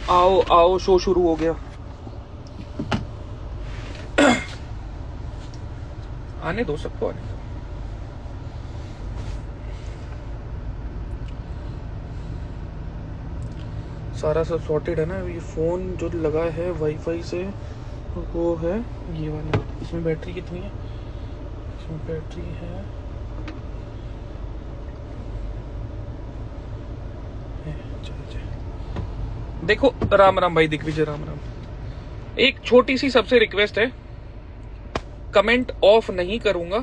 आओ आओ, शो शुरू हो गया। आने दो, सबको आने दो। सारा सब सॉर्टेड है ना। ये फोन जो लगा है वाईफाई से वो है ये वाला। इसमें बैटरी कितनी है? इसमें बैटरी है देखो। राम राम भाई दिग्विजय, राम राम। एक छोटी सी सबसे रिक्वेस्ट है, कमेंट ऑफ नहीं करूंगा,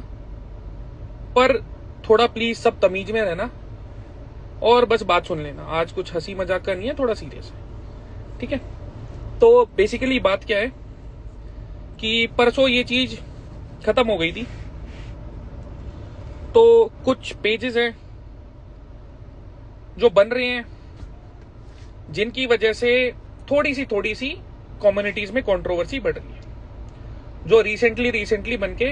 पर थोड़ा प्लीज सब तमीज में रहना और बस बात सुन लेना। आज कुछ हंसी मजाक का नहीं है, थोड़ा सीरियस है, ठीक है? तो बेसिकली बात क्या है कि परसों ये चीज खत्म हो गई थी, तो कुछ पेजेस हैं जो बन रहे हैं जिनकी वजह से थोड़ी सी कम्युनिटीज में कंट्रोवर्सी बढ़ रही है, जो रिसेंटली बनके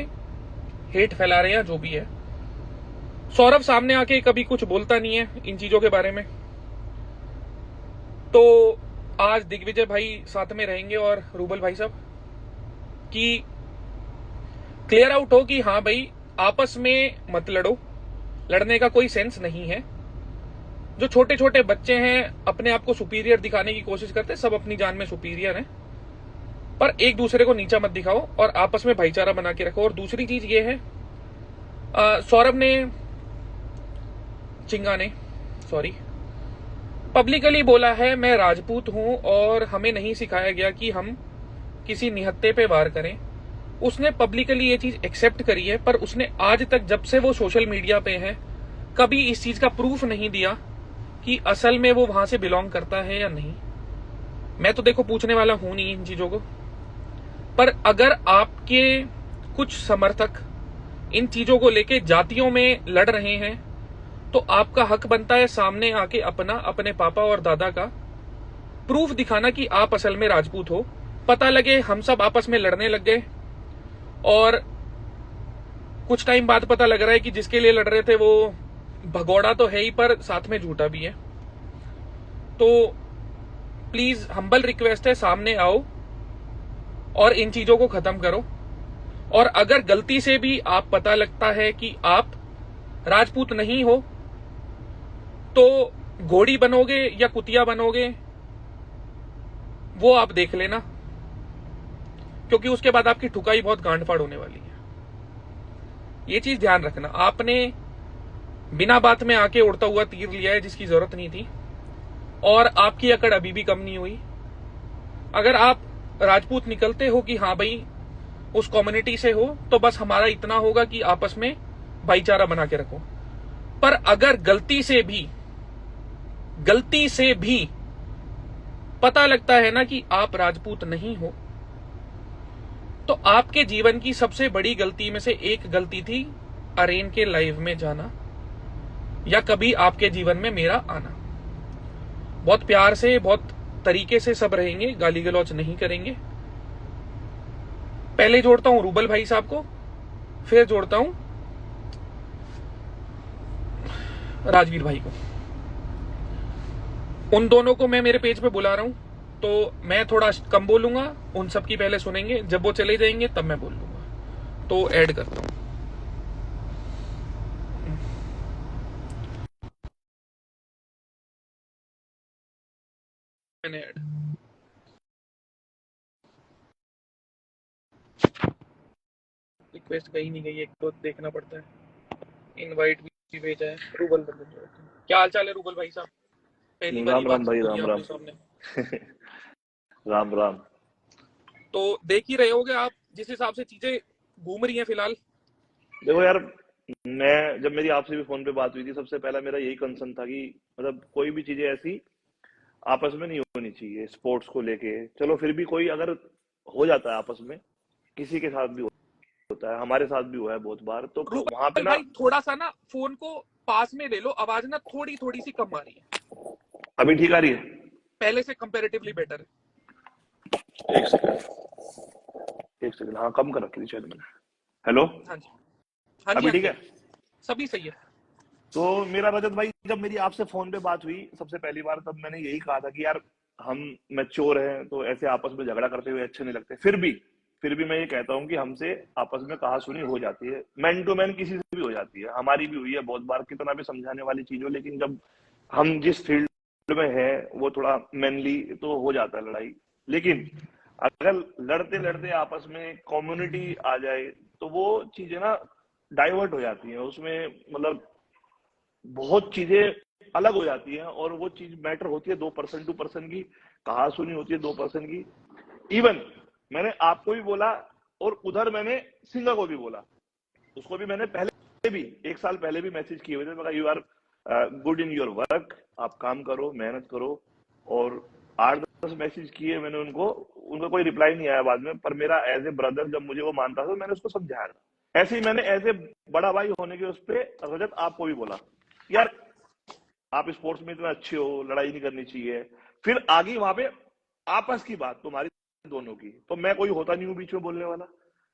हेट फैला रहे हैं, जो भी है। सौरभ सामने आके कभी कुछ बोलता नहीं है इन चीजों के बारे में, तो आज दिग्विजय भाई साथ में रहेंगे और रूबल भाई साहब कि क्लियर आउट हो कि हाँ भाई, आपस में मत लड़ो, लड़ने का कोई सेंस नहीं है। जो छोटे छोटे बच्चे हैं अपने आप को सुपीरियर दिखाने की कोशिश करते, सब अपनी जान में सुपीरियर हैं, पर एक दूसरे को नीचा मत दिखाओ और आपस में भाईचारा बना के रखो। और दूसरी चीज ये है, सौरभ ने, चिंगा ने, सॉरी, पब्लिकली बोला है मैं राजपूत हूं और हमें नहीं सिखाया गया कि हम किसी निहत्थे पे वार करें। उसने पब्लिकली ये चीज एक्सेप्ट करी है, पर उसने आज तक, जब से वो सोशल मीडिया पे है, कभी इस चीज का प्रूफ नहीं दिया कि असल में वो वहां से बिलोंग करता है या नहीं। मैं तो देखो पूछने वाला हूं नहीं इन चीजों को, पर अगर आपके कुछ समर्थक इन चीजों को लेके जातियों में लड़ रहे हैं, तो आपका हक बनता है सामने आके अपने पापा और दादा का प्रूफ दिखाना कि आप असल में राजपूत हो। पता लगे हम सब आपस में लड़ने लग गए और कुछ टाइम बाद पता लग रहा है कि जिसके लिए लड़ रहे थे वो भगोड़ा तो है ही, पर साथ में झूठा भी है। तो प्लीज हम्बल रिक्वेस्ट है, सामने आओ और इन चीजों को खत्म करो। और अगर गलती से भी आप पता लगता है कि आप राजपूत नहीं हो, तो घोड़ी बनोगे या कुतिया बनोगे वो आप देख लेना, क्योंकि उसके बाद आपकी ठुकाई बहुत गांडफाड़ होने वाली है। ये चीज ध्यान रखना। आपने बिना बात में आके उड़ता हुआ तीर लिया है जिसकी जरूरत नहीं थी, और आपकी अकड़ अभी भी कम नहीं हुई। अगर आप राजपूत निकलते हो कि हाँ भाई उस कम्युनिटी से हो, तो बस हमारा इतना होगा कि आपस में भाईचारा बना के रखो। पर अगर गलती से भी पता लगता है ना कि आप राजपूत नहीं हो, तो आपके जीवन की सबसे बड़ी गलती में से एक गलती थी अरेन के लाइव में जाना, या कभी आपके जीवन में मेरा आना। बहुत प्यार से, बहुत तरीके से सब रहेंगे, गाली गलौज नहीं करेंगे। पहले जोड़ता हूं रूबल भाई साहब को, फिर जोड़ता हूं राजवीर भाई को। उन दोनों को मैं मेरे पेज पे बुला रहा हूं, तो मैं थोड़ा कम बोलूंगा, उन सब की पहले सुनेंगे, जब वो चले जाएंगे तब मैं बोल लूंगा। तो ऐड करता हूं। मैंने ऐड रिक्वेस्ट गई नहीं गई, एक तो देखना पड़ता है। इनवाइट भी भेजा है। रूबल, क्या हाल चाल है रूबल भाई साहब? पहली बारी राम बात राम भाई, होगी राम आपके राम। सामने। राम राम। तो देख ही रहे होगे आप जिस हिसाब से चीजें घूम रही हैं फिलहाल। देखो यार, मैं जब मेरी आपसे भी फोन पे बात हुई थी, सबसे पहला मेरा यही कंसर्न था कि मतलब कोई भी चीजें ऐसी आपस में नहीं होनी चाहिए स्पोर्ट्स को लेके। चलो फिर भी कोई अगर हो जाता है आपस में, किसी के साथ भी होता है, हमारे साथ भी हुआ है बहुत बार, तो वहां पे रूबल ना। भाई थोड़ा सा ना फोन को पास में ले लो, आवाज ना थोड़ी सी कम आ रही है। अभी ठीक आ रही है? पहले से कंपैरेटिवली बेटर है। एक सेकंड, एक सेकंड। हाँ, कम कर रखी थी शायद मैंने। हेलो, हाँ जी, हाँ जी, अभी हाँ ठीक जी, है? हाँ जी। सभी सही है। तो मेरा रजत भाई, जब मेरी आपसे फोन पे बात हुई सबसे पहली बार, तब मैंने यही कहा था कि यार हम मैच्योर हैं तो ऐसे आपस में झगड़ा करते हुए अच्छे नहीं लगते। फिर भी मैं ये कहता हूँ कि हमसे आपस में कहा-सुनी हो जाती है, मैन टू मैन किसी से भी हो जाती है, हमारी भी हुई है बहुत बार, कितना भी समझाने वाली चीज हो, लेकिन जब हम जिस फील्ड में है वो थोड़ा मैनली, तो हो जाता है लड़ाई। लेकिन अगर लड़ते लड़ते आपस में कम्युनिटी आ जाए तो वो चीजें ना डाइवर्ट हो जाती हैं, उसमें मतलब बहुत चीजें अलग हो जाती हैं, और वो चीज मैटर होती है 2% टू पर्सन की, कहा सुनी होती है 2% की। इवन मैंने आपको भी बोला, और उधर मैंने सिंगर को भी बोला, उसको भी मैंने पहले भी 1 साल पहले भी मैसेज किए हुए थे, मैं you are good in your work, आप काम करो, मेहनत करो। और 8-10 मैसेज किए मैंने उनको, उनका कोई रिप्लाई नहीं आया बाद में, पर मेरा एज ए ब्रदर जब मुझे वो मानता था तो मैंने उसको समझाया था। ऐसे ही मैंने एज ए बड़ा भाई होने के उस पे रजत आपको भी बोला, यार आप स्पोर्ट्स में इतना अच्छे हो, लड़ाई नहीं करनी चाहिए। फिर आगे वहां पे आपस की बात तुम्हारी दोनों की, तो मैं कोई होता नहीं हूँ बीच में बोलने वाला।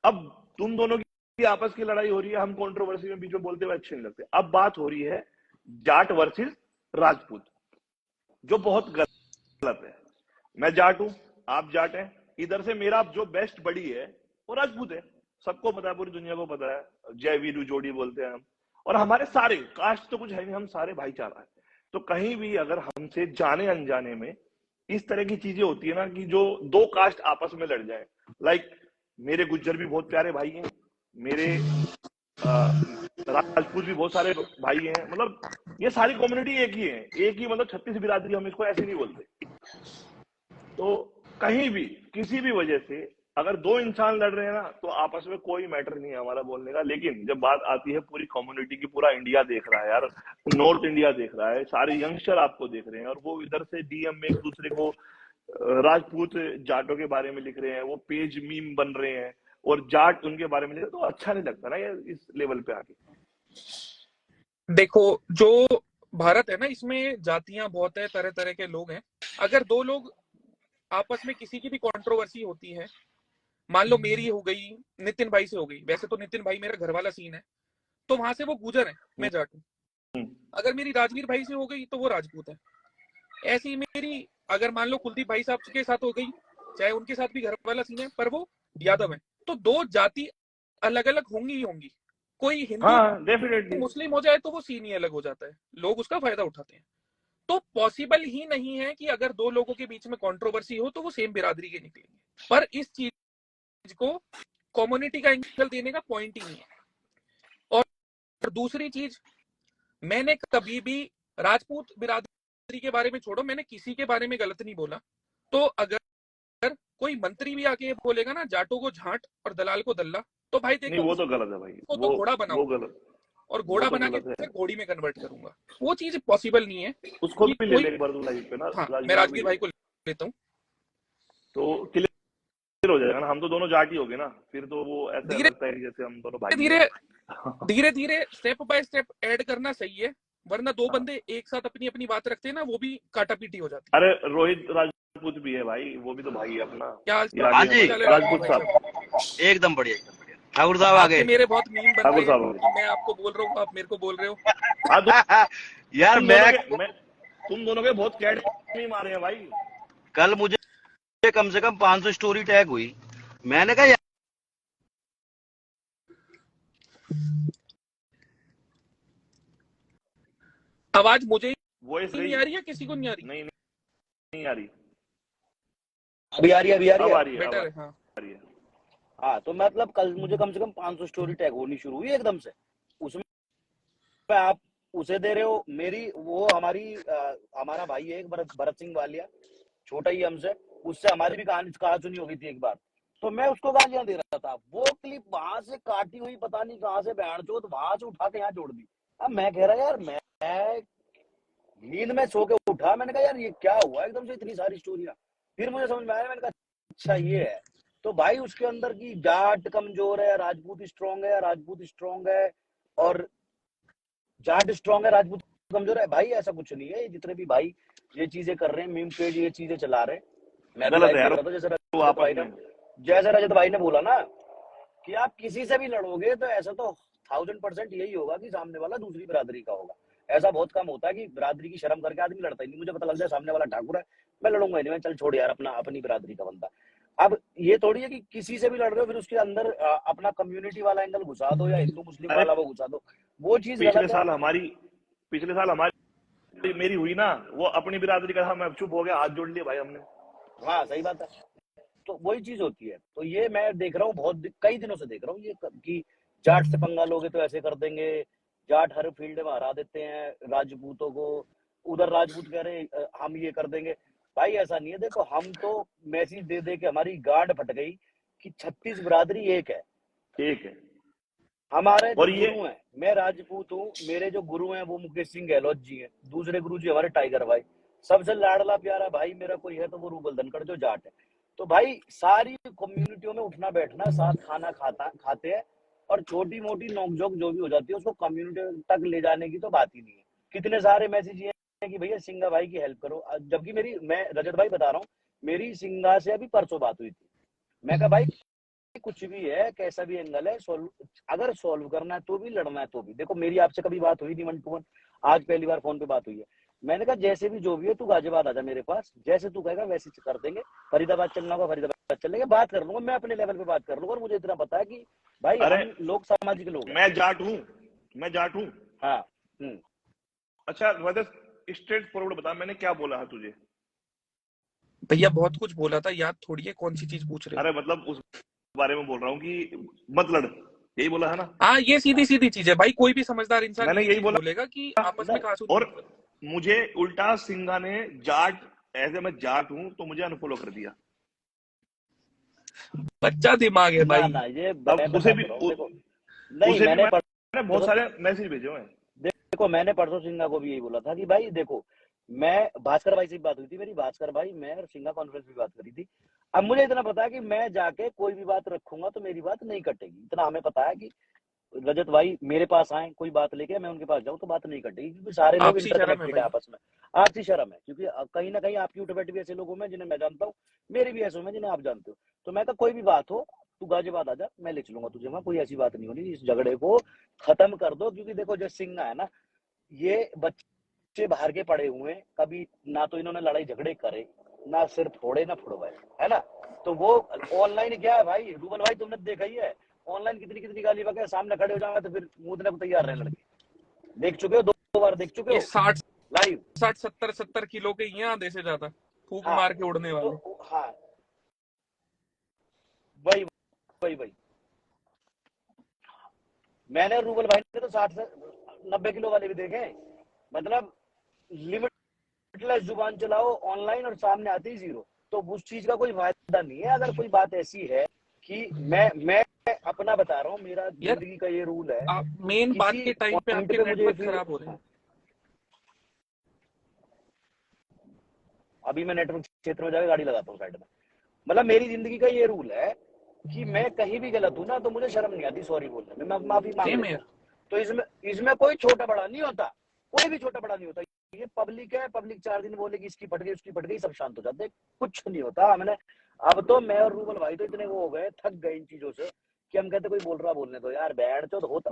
अब तुम दोनों की आपस की लड़ाई हो रही है, हम कंट्रोवर्सी में बीच में बोलते हुए अच्छे नहीं लगते। अब बात हो रही है जाट वर्सेस राजपूत, जो बहुत गलत है। मैं जाट हूं, आप जाट हैं, इधर से मेरा जो बेस्ट बड़ी है वो राजपूत है, सबको पता है, पूरी दुनिया को पता है, जय वीरू जोड़ी बोलते हैं हम। और हमारे सारे कास्ट तो कुछ है नहीं, हम सारे भाईचारा है। तो कहीं भी अगर हमसे जाने अनजाने में इस तरह की चीजें होती है ना, कि जो दो कास्ट आपस में लड़ जाए, लाइक मेरे गुज्जर भी बहुत प्यारे भाई हैं, मेरे राजपूत भी बहुत सारे भाई हैं, मतलब ये सारी कम्युनिटी एक ही है, एक ही, मतलब 36 बिरादरी, हम इसको ऐसे नहीं बोलते। तो कहीं भी किसी भी वजह से अगर दो इंसान लड़ रहे हैं ना, तो आपस में कोई मैटर नहीं है हमारा बोलने का। लेकिन जब बात आती है पूरी कम्युनिटी की, पूरा इंडिया देख रहा है यार, नॉर्थ इंडिया देख रहा है, सारे यंगस्टर आपको देख रहे हैं, और वो इधर से डीएम में एक दूसरे को राजपूत जाटों के बारे में लिख रहे हैं, वो पेज मीम बन रहे हैं, और जाट उनके बारे में लिख रहे हैं, तो अच्छा नहीं लगता ना यार इस लेवल पे आके। देखो, जो भारत है ना, इसमें जातियां बहुत है, तरह तरह के लोग हैं। अगर दो लोग आपस में किसी की भी कंट्रोवर्सी होती है, मान लो मेरी हो गई, नितिन भाई से हो गई, वैसे तो नितिन भाई मेरा घर वाला सीन है, तो वहां से वो गुजर है, मैं जाट हूँ। अगर मेरी राजवीर भाई से हो गई तो वो राजपूत है। ऐसी ही मेरी अगर मान लो कुलदीप भाई साहब के साथ हो गई, चाहे उनके साथ भी घर वाला सीन है, पर वो यादव है, तो दो जाति अलग अलग होंगी ही होंगी। कोई हिंदू हाँ डेफिनेटली। मुस्लिम हो जाए तो वो सीन ही अलग हो जाता है, लोग उसका फायदा उठाते हैं। तो पॉसिबल ही नहीं है कि अगर दो लोगों के बीच में कंट्रोवर्सी हो तो वो सेम बिरादरी के निकलेंगे। पर इस चीज को कम्युनिटी का एंगल देने का पॉइंट ही नहीं है। और दूसरी चीज, मैंने कभी भी राजपूत बिरादरी के बारे में छोड़ो, मैंने किसी के बारे में गलत नहीं बोला। तो अगर कोई मंत्री भी आके बोलेगा ना जाटों को झाट और दलाल को दल्ला, तो भाई नहीं देखो वो तो उसको गलत है भाई, तो घोड़ा वो बनाऊंगा, गलत, और वो घोड़ा तो बना के गलत है। फिर घोड़ी में कन्वर्ट करूंगा। वो चीज पॉसिबल नहीं है उसको कि भी ले कोई। ले एक बार तो लाइव पे ना, हाँ, मैं राजवीर को भी राजगीर ले भाई ले, को लेता हूँ। तो क्लियर हो जाएगा ना, हम तो दोनों जाट ही हो गए ना, फिर तो वो ऐसा धीरे लगता है कि जैसे हम दोनों भाई धीरे हैं। धीरे धीरे स्टेप बाय स्टेप ऐड करना सही है, वरना दो हाँ। बंदे एक साथ अपनी अपनी बात रखते हैं ना, वो भी काटा पीटी हो जाती है। अरे रोहित राजपूत भी है भाई, वो भी तो भाई है अपना, क्या हाल ये हाँ आगे जी, चाल है हमारे राजवीर राजपूत भाई साहब, साहब? एकदम बढ़िया एकदम बढ़िया। ठाकुर साहब आ आपके गए। मेरे बहुत मीम बन ठाकुर रहे हैं साहब कि मैं आपको बोल रहा हूँ, आप मेरे को बोल रहे हो। हाँ यार तुम दोनों के बहुत कैट नहीं मारे हैं भाई। कल मुझे कम से कम 500 स्टोरी टैग हुई। मैंने कहा यार आवाज मुझे वॉइस ही नहीं रही, आ रही है, किसी को नहीं आ रही? नहीं नहीं आ रही, अभी आ रही है, अभी आ रही अब है। आ रही है, अब बेटर आ है, हाँ। रही है। हाँ, तो मतलब कल मुझे कम से कम 500 स्टोरी टैग होनी शुरू हुई एकदम से। उसमें आप उसे दे रहे हो, मेरी वो हमारी हमारा भाई है एक भरत सिंह वालिया, छोटा ही हमसे, उससे हमारी भी कहा सुनी हो गई थी एक बार। तो मैं उसको गालियां दे रहा था, वो क्लिप वहां से काटी हुई पता नहीं कहाँ से बहन चोद वहां से उठा के यहाँ जोड़ दी। अब मैं कह रहा यार, मैं नींद में सो के उठा, मैंने कहा यार ये क्या हुआ एकदम से इतनी सारी स्टोरियां। फिर मुझे समझ में आया, मैंने कहा अच्छा ये है। तो भाई उसके अंदर की जाट कमजोर है, राजपूत स्ट्रांग है, राजपूत स्ट्रांग है, और जाट स्ट्रांग है, राजपूत कमजोर है। भाई ऐसा कुछ नहीं है, जितने भी भाई ये चीजें कर रहे हैं, मीम पेज ये चीजें चला रहे हैं, मैं भी गलत लाइव है यार देख रहा था। वो आपस में। जैसे रजत भाई ने बोला ना कि आप किसी से भी लड़ोगे तो ऐसा तो 1000% यही होगा कि सामने वाला दूसरी बिरादरी का होगा। ऐसा बहुत कम होता है कि बिरादरी की शर्म करके आदमी लड़ता ही नहीं। मुझे पता लग जाए सामने वाला ठाकुर है, मैं लड़ूंगा नहीं, मैं चल छोड़ यार, अपना अपनी बिरादरी का बंदा। अब ये थोड़ी है कि किसी से भी लड़ रहे हो फिर उसके अंदर अपना कम्युनिटी वाला एंगल घुसा दो या हिंदू मुस्लिम अरे वाला वो घुसा दो, वो चीज गलत है। पिछले साल हमारी मेरी हुई ना, वो अपनी बिरादरी का था, मैं चुप हो गया, हाथ जोड़ लिए भाई हमने। हाँ सही बात है। तो वही चीज होती है। तो ये मैं देख रहा हूँ बहुत कई दिनों से देख रहा हूँ ये कि जाट से पंगा लोगे तो ऐसे कर देंगे, जाट हर फील्ड में हरा देते हैं राजपूतों को, उधर राजपूत कह रहे हम ये कर देंगे। भाई ऐसा नहीं है, देखो हम तो मैसेज दे दे के हमारी गांड फट गई कि 36 बिरादरी एक है। ठीक है। हमारे जो और ये गुरु हैं, मैं राजपूत हूँ, मेरे जो गुरु हैं वो मुकेश सिंह गहलोत जी हैं, दूसरे गुरु जी हमारे टाइगर भाई, सबसे लाडला प्यारा भाई मेरा कोई है तो वो रूबल धनखड़ जो जाट है। तो भाई सारी कम्युनिटियों में उठना बैठना, साथ खाना खाते हैं, और छोटी मोटी नोकझोंक जो भी हो जाती है उसको कम्युनिटी तक ले जाने की तो बात ही नहीं है। कितने सारे मैसेज ये हैं कि भैया सिंगा भाई की हेल्प करो, जबकि मैं रजत भाई बता रहा हूँ, मेरी सिंगा से अभी परसों बात हुई थी। मैं कहा भाई कुछ भी है, कैसा भी एंगल है, अगर सॉल्व करना है तो भी, लड़ना है तो भी। देखो मेरी आपसे कभी बात हुई नहीं 1 to 1, आज पहली बार फोन पे बात हुई है। मैंने कहा जैसे भी जो भी है तू गाजियाबाद आजा मेरे पास, जैसे तू कहेगा वैसे कर देंगे, फरीदाबाद चलना होगा फरीदाबाद चल लेंगे, बात कर लूंगा, मैं अपने लेवल पे बात कर लूंगा। और मुझे इतना पता है कि भाई अरे हम लोग सामाजिक लोग हैं। मैं जाट हूँ। हाँ। अच्छा वजह स्ट्रेट फॉरवर्ड बता, मैंने क्या बोला है तुझे? भैया बहुत कुछ बोला था, याद थोड़ी है कौन सी चीज पूछ रहे हो। अरे मतलब उस बारे में बोल रहा हूँ कि मत लड़, यही बोला है ना? हाँ ये सीधी सीधी चीज है भाई, कोई भी समझदार इंसान मैंने यही बोला बोलेगा कि आपस में कहा और मुझे उल्टा सिंघा ने जाट, ऐसे मैं जाट हूँ तो मुझे अनफॉलो कर दिया। बच्चा दिमाग है भाई। ना ये अब उसे भी नहीं, मैंने बहुत सारे मैसेज भेजे हुए हैं। देखो मैंने परसों सिंघा को भी यही बोला था कि भाई देखो, मैं भास्कर भाई से भी बात हुई थी मेरी, भास्कर भाई मैं और सिंघा कॉन्फ्रेंस में बात करी थी। अब मुझे इतना पता है कि मैं जाके कोई भी बात रखूंगा तो मेरी बात नहीं कटेगी, इतना हमें पता है कि रजत भाई मेरे पास आए कोई बात लेके, मैं उनके पास जाऊं तो बात नहीं कटेगी, क्योंकि सारे लोग आपसी शर्म है इंटरकनेक्टेड है आपस में। आपसी शर्म है, क्योंकि कहीं ना कहीं आपकी उठ बैठ भी ऐसे लोगों में जिन्हें मैं जानता हूँ, मेरे भी ऐसे में जिन्हें आप जानते हो। तो मैं कहा कोई भी बात हो तू गाजियाबाद आ जा, मैं ले चलूंगा तुझे वहां, कोई ऐसी बात नहीं होनी, इस झगड़े को खत्म कर दो। क्योंकि देखो जो सिंघा है ना, ये बच्चे बाहर के पड़े हुए हैं, कभी ना तो इन्होंने लड़ाई झगड़े करे, ना सिर फोड़े ना फोड़वाए, है ना। तो वो ऑनलाइन क्या है भाई, रूबल भाई तुमने देखा ही है, ऑनलाइन कितनी कितनी गाली बके, सामने खड़े हो जाएंगे तो फिर मुंह को तैयार रहने लगे। देख चुके हो, 2 बार देख चुके ये हो 60 लाइव। 70 किलो के यहाँ आधे से ज्यादा फूक हाँ, मार के उड़ने वाले। तो हाँ वही वही वही मैंने और रूबल भाई ने तो 60 से 90 किलो वाले भी देखे। मतलब लिमिटलेस जुबान चलाओ ऑनलाइन और सामने आते ही जीरो, तो उस चीज का कोई फायदा नहीं है। अगर कोई बात ऐसी है कि मैं अपना बता रहा हूँ, मेरा जिंदगी का ये रूल है, आप मेन बात के टाइम पे आपके नेटवर्क खराब हो रहे हैं। अभी मैं नेटवर्क क्षेत्र में जाकर गाड़ी लगाता हूँ साइड में। मतलब मेरी जिंदगी का ये रूल है कि मैं कहीं भी गलत हूं ना तो मुझे शर्म नहीं आती सॉरी बोलने में, मैं माफी मांग लेता हूं। तो इसमें कोई छोटा बड़ा नहीं होता, कोई भी छोटा बड़ा नहीं होता। ये पब्लिक है, पब्लिक 4 दिन बोलेगी इसकी फट गई उसकी फट गई, सब शांत हो जाते, कुछ नहीं होता। हमने अब तो मैं और रूबल भाई तो इतने वो हो गए, थक गए इन चीजों से कि हम कहते कोई बोल रहा बोलने दो यार, बैठ तो होता